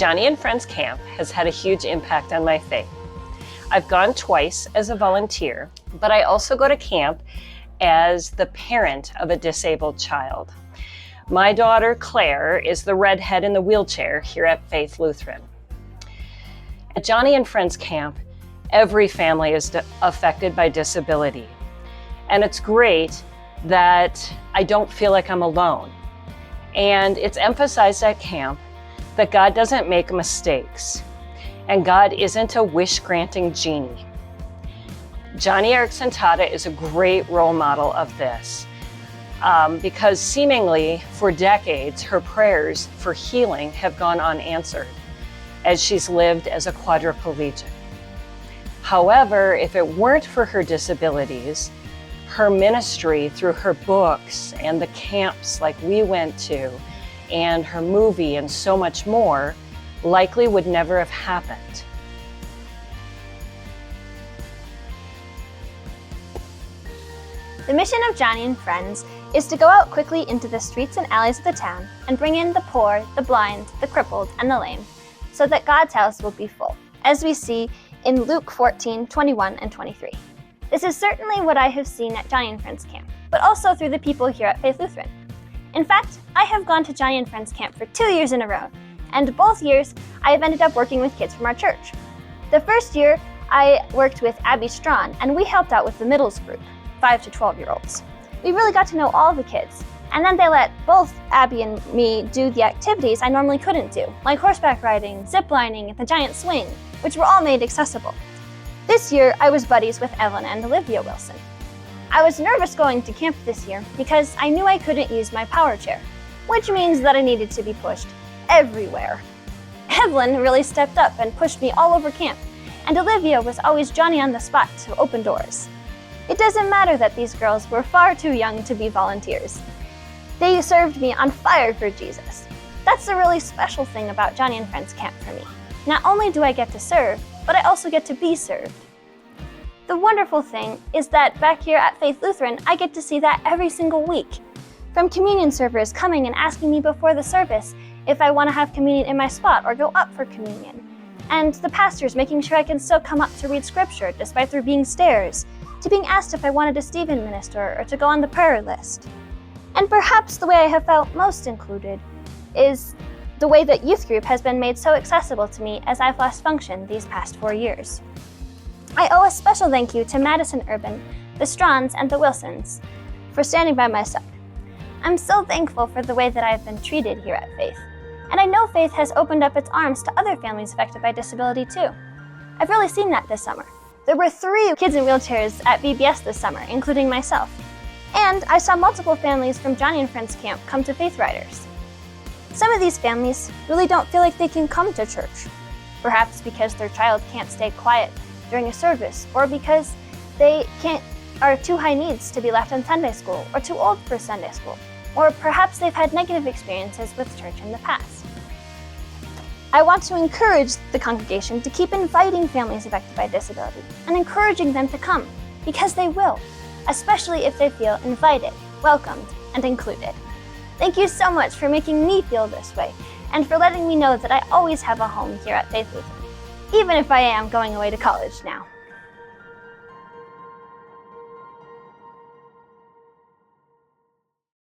Joni and Friends Camp has had a huge impact on my faith. I've gone twice as a volunteer, but I also go to camp as the parent of a disabled child. My daughter, Claire, is the redhead in the wheelchair here at Faith Lutheran. At Joni and Friends Camp, every family is affected by disability. And it's great that I don't feel like I'm alone. And it's emphasized at camp that God doesn't make mistakes, and God isn't a wish-granting genie. Joni Eareckson Tada is a great role model of this because seemingly for decades, her prayers for healing have gone unanswered as she's lived as a quadriplegic. However, if it weren't for her disabilities, her ministry through her books and the camps like we went to, and her movie and so much more, likely would never have happened. The mission of Joni and Friends is to go out quickly into the streets and alleys of the town and bring in the poor, the blind, the crippled, and the lame, so that God's house will be full, as we see in Luke 14:21 and 23. This is certainly what I have seen at Joni and Friends Camp, but also through the people here at Faith Lutheran. In fact, I have gone to Joni and Friends Camp for 2 years in a row, and both years I have ended up working with kids from our church. The first year, I worked with Abby Strawn, and we helped out with the middles group, 5 to 12-year-olds. We really got to know all the kids, and then they let both Abby and me do the activities I normally couldn't do, like horseback riding, zip lining, and the giant swing, which were all made accessible. This year, I was buddies with Evelyn and Olivia Wilson. I was nervous going to camp this year because I knew I couldn't use my power chair, which means that I needed to be pushed everywhere. Evelyn really stepped up and pushed me all over camp, and Olivia was always Joni on the spot to open doors. It doesn't matter that these girls were far too young to be volunteers. They served me on fire for Jesus. That's the really special thing about Joni and Friends Camp for me. Not only do I get to serve, but I also get to be served. The wonderful thing is that back here at Faith Lutheran, I get to see that every single week. From communion servers coming and asking me before the service if I want to have communion in my spot or go up for communion. And the pastors making sure I can still come up to read scripture despite there being stairs, to being asked if I wanted to Stephen minister or to go on the prayer list. And perhaps the way I have felt most included is the way that youth group has been made so accessible to me as I've lost function these past 4 years. I owe a special thank you to Madison Urban, the Straughns, and the Wilsons for standing by my side. I'm so thankful for the way that I've been treated here at Faith. And I know Faith has opened up its arms to other families affected by disability too. I've really seen that this summer. There were 3 kids in wheelchairs at VBS this summer, including myself. And I saw multiple families from Joni and Friends Camp come to Faith Riders. Some of these families really don't feel like they can come to church, perhaps because their child can't stay quiet during a service, or because they are too high needs to be left in Sunday school, or too old for Sunday school, or perhaps they've had negative experiences with church in the past. I want to encourage the congregation to keep inviting families affected by disability and encouraging them to come, because they will, especially if they feel invited, welcomed, and included. Thank you so much for making me feel this way, and for letting me know that I always have a home here at Faith Lutheran, even if I am going away to college now.